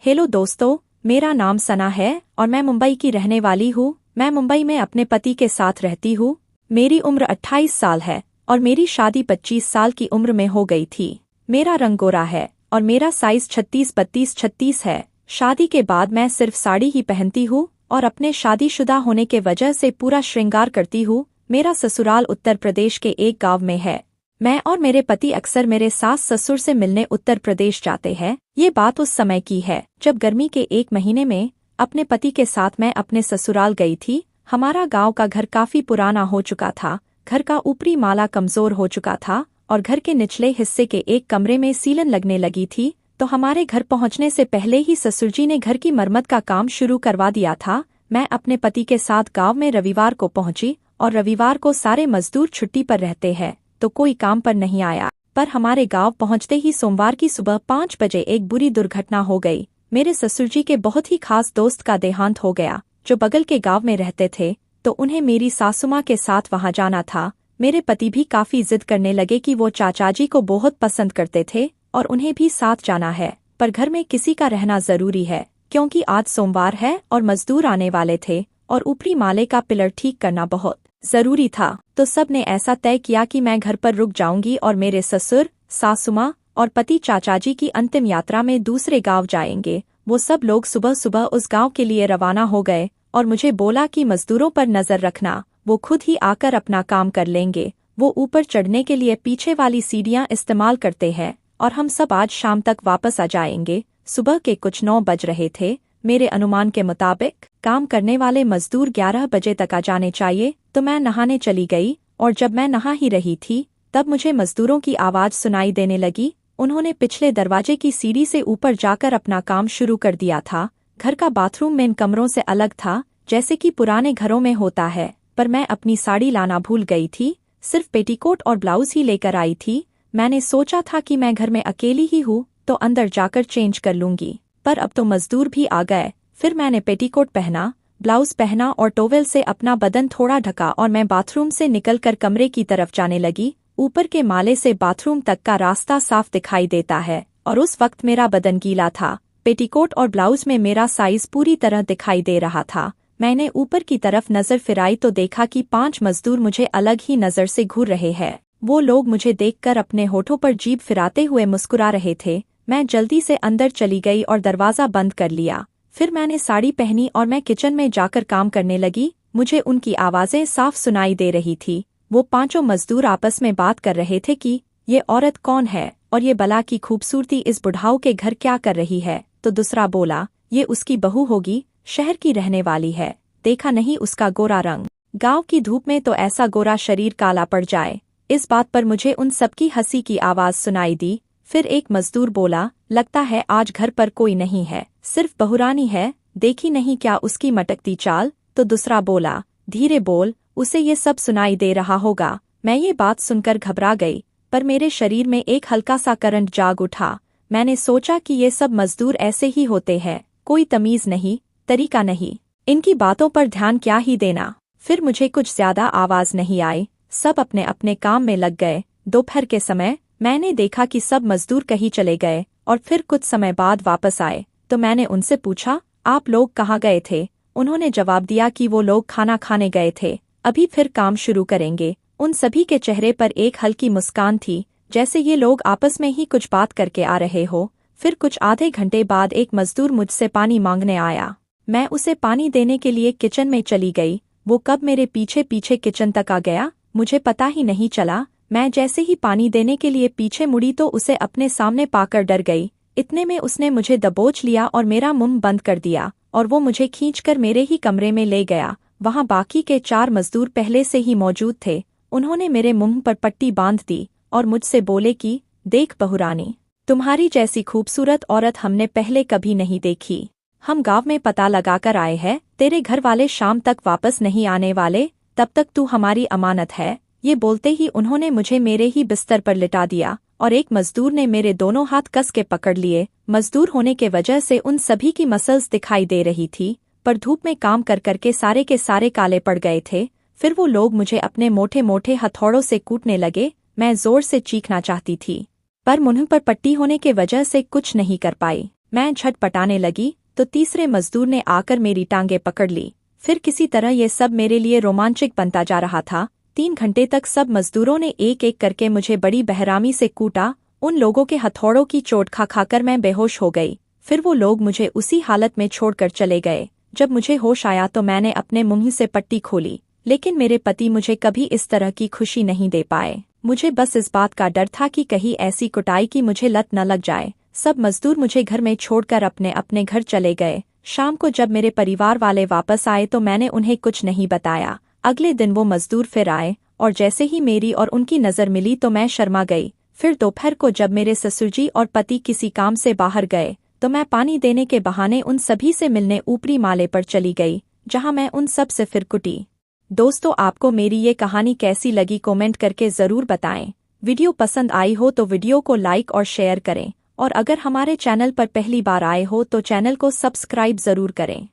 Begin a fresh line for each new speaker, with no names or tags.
Hello दोस्तों, मेरा नाम सना है और मैं मुंबई की रहने वाली हूँ। मैं मुंबई में अपने पति के साथ रहती हूँ। मेरी उम्र 28 साल है और मेरी शादी 25 साल की उम्र में हो गई थी। मेरा रंग गोरा है और मेरा साइज 36-32-36 है। शादी के बाद मैं सिर्फ साड़ी ही पहनती हूँ और अपने शादीशुदा होने के वजह से पूरा श्रृंगार करती हूँ। मेरा ससुराल उत्तर प्रदेश के एक गांव में है। मैं और मेरे पति अक्सर मेरे सास ससुर से मिलने उत्तर प्रदेश जाते हैं। ये बात उस समय की है जब गर्मी के एक महीने में अपने पति के साथ मैं अपने ससुराल गई थी। हमारा गांव का घर काफी पुराना हो चुका था। घर का ऊपरी माला कमजोर हो चुका था और घर के निचले हिस्से के एक कमरे में सीलन लगने लगी थी। तो हमारे घर पहुंचने से पहले ही ससुर जी ने घर की मरम्मत का काम शुरू करवा दिया था। मैं अपने पति के साथ गाँव में रविवार को पहुंची और रविवार को सारे मजदूर छुट्टी पर रहते हैं तो कोई काम पर नहीं आया। पर हमारे गांव पहुंचते ही सोमवार की सुबह 5 बजे एक बुरी दुर्घटना हो गई। मेरे ससुर जी के बहुत ही खास दोस्त का देहांत हो गया जो बगल के गांव में रहते थे, तो उन्हें मेरी सासुमां के साथ वहां जाना था। मेरे पति भी काफी जिद करने लगे कि वो चाचा जी को बहुत पसंद करते थे और उन्हें भी साथ जाना है, पर घर में किसी का रहना जरूरी है क्योंकि आज सोमवार है और मजदूर आने वाले थे और ऊपरी माले का पिलर ठीक करना बहुत जरूरी था। तो सब ने ऐसा तय किया कि मैं घर पर रुक जाऊंगी और मेरे ससुर, सासुमां और पति चाचाजी की अंतिम यात्रा में दूसरे गांव जाएंगे। वो सब लोग सुबह सुबह उस गांव के लिए रवाना हो गए और मुझे बोला कि मजदूरों पर नजर रखना, वो खुद ही आकर अपना काम कर लेंगे। वो ऊपर चढ़ने के लिए पीछे वाली सीढ़ियां इस्तेमाल करते हैं और हम सब आज शाम तक वापस आ जाएंगे। सुबह के कुछ 9 बज रहे थे। मेरे अनुमान के मुताबिक काम करने वाले मजदूर 11 बजे तक आ जाने चाहिए। तो मैं नहाने चली गई और जब मैं नहा ही रही थी तब मुझे मजदूरों की आवाज सुनाई देने लगी। उन्होंने पिछले दरवाजे की सीढ़ी से ऊपर जाकर अपना काम शुरू कर दिया था। घर का बाथरूम मेन कमरों से अलग था जैसे कि पुराने घरों में होता है, पर मैं अपनी साड़ी लाना भूल गई थी। सिर्फ पेटीकोट और ब्लाउज ही लेकर आई थी। मैंने सोचा था कि मैं घर में अकेली ही हूँ तो अंदर जाकर चेंज कर लूंगी, पर अब तो मजदूर भी आ गए। फिर मैंने पेटीकोट पहना, ब्लाउज पहना और टॉवेल से अपना बदन थोड़ा ढका और मैं बाथरूम से निकलकर कमरे की तरफ जाने लगी। ऊपर के माले से बाथरूम तक का रास्ता साफ दिखाई देता है और उस वक्त मेरा बदन गीला था। पेटीकोट और ब्लाउज में मेरा साइज पूरी तरह दिखाई दे रहा था। मैंने ऊपर की तरफ नजर फिराई तो देखा कि 5 मजदूर मुझे अलग ही नजर से घूर रहे हैं। वो लोग मुझे देखकर अपने होठों पर जीभ फिराते हुए मुस्कुरा रहे थे। मैं जल्दी से अंदर चली गई और दरवाजा बंद कर लिया। फिर मैंने साड़ी पहनी और मैं किचन में जाकर काम करने लगी। मुझे उनकी आवाजें साफ सुनाई दे रही थी। वो 5 मजदूर आपस में बात कर रहे थे कि ये औरत कौन है और ये बला की खूबसूरती इस बुढ़ाऊ के घर क्या कर रही है। तो दूसरा बोला, ये उसकी बहू होगी, शहर की रहने वाली है, देखा नहीं उसका गोरा रंग, गांव की धूप में तो ऐसा गोरा शरीर काला पड़ जाए। इस बात पर मुझे उन सबकी हंसी की आवाज सुनाई दी। फिर एक मजदूर बोला, लगता है आज घर पर कोई नहीं है, सिर्फ बहुरानी है, देखी नहीं क्या उसकी मटकती चाल। तो दूसरा बोला, धीरे बोल, उसे ये सब सुनाई दे रहा होगा। मैं ये बात सुनकर घबरा गई, पर मेरे शरीर में एक हल्का सा करंट जाग उठा। मैंने सोचा कि ये सब मजदूर ऐसे ही होते हैं, कोई तमीज नहीं, तरीका नहीं, इनकी बातों पर ध्यान क्या ही देना। फिर मुझे कुछ ज्यादा आवाज नहीं आई, सब अपने अपने काम में लग गए। दोपहर के समय मैंने देखा कि सब मजदूर कहीं चले गए और फिर कुछ समय बाद वापस आए। तो मैंने उनसे पूछा, आप लोग कहाँ गए थे? उन्होंने जवाब दिया कि वो लोग खाना खाने गए थे, अभी फिर काम शुरू करेंगे। उन सभी के चेहरे पर एक हल्की मुस्कान थी, जैसे ये लोग आपस में ही कुछ बात करके आ रहे हो। फिर कुछ आधे घंटे बाद एक मजदूर मुझसे पानी मांगने आया। मैं उसे पानी देने के लिए किचन में चली गई। वो कब मेरे पीछे पीछे किचन तक आ गया मुझे पता ही नहीं चला। मैं जैसे ही पानी देने के लिए पीछे मुड़ी तो उसे अपने सामने पाकर डर गई। इतने में उसने मुझे दबोच लिया और मेरा मुंह बंद कर दिया और वो मुझे खींचकर मेरे ही कमरे में ले गया। वहां बाकी के 4 मजदूर पहले से ही मौजूद थे। उन्होंने मेरे मुंह पर पट्टी बांध दी और मुझसे बोले कि देख बहुरानी, तुम्हारी जैसी खूबसूरत औरत हमने पहले कभी नहीं देखी। हम गांव में पता लगाकर आए हैं, तेरे घर वाले शाम तक वापस नहीं आने वाले, तब तक तू हमारी अमानत है। ये बोलते ही उन्होंने मुझे मेरे ही बिस्तर पर लिटा दिया और एक मजदूर ने मेरे दोनों हाथ कस के पकड़ लिए। मजदूर होने के वजह से उन सभी की मसल्स दिखाई दे रही थी, पर धूप में काम कर करके सारे के सारे काले पड़ गए थे। फिर वो लोग मुझे अपने मोटे मोटे हथौड़ों से कूटने लगे। मैं जोर से चीखना चाहती थी, पर मुंह पर पट्टी होने के वजह से कुछ नहीं कर पाई। मैं झटपटाने लगी तो तीसरे मजदूर ने आकर मेरी टांगें पकड़ ली। फिर किसी तरह ये सब मेरे लिए रोमांचक बनता जा रहा था। 3 घंटे तक सब मजदूरों ने एक एक करके मुझे बड़ी बेहरामी से कूटा। उन लोगों के हथौड़ों की चोट खा खाकर मैं बेहोश हो गई। फिर वो लोग मुझे उसी हालत में छोड़कर चले गए। जब मुझे होश आया तो मैंने अपने मुंह से पट्टी खोली, लेकिन मेरे पति मुझे कभी इस तरह की खुशी नहीं दे पाए। मुझे बस इस बात का डर था कि कहीं ऐसी कुटाई की मुझे लत न लग जाए। सब मजदूर मुझे घर में छोड़कर अपने अपने घर चले गए। शाम को जब मेरे परिवार वाले वापस आए तो मैंने उन्हें कुछ नहीं बताया। अगले दिन वो मजदूर फिर आए और जैसे ही मेरी और उनकी नज़र मिली तो मैं शर्मा गई। फिर दोपहर को जब मेरे ससुरजी और पति किसी काम से बाहर गए तो मैं पानी देने के बहाने उन सभी से मिलने ऊपरी माले पर चली गई, जहां मैं उन सब से फिर कुटी। दोस्तों, आपको मेरी ये कहानी कैसी लगी कमेंट करके ज़रूर बताएं। वीडियो पसंद आई हो तो वीडियो को लाइक और शेयर करें, और अगर हमारे चैनल पर पहली बार आए हो तो चैनल को सब्सक्राइब ज़रूर करें।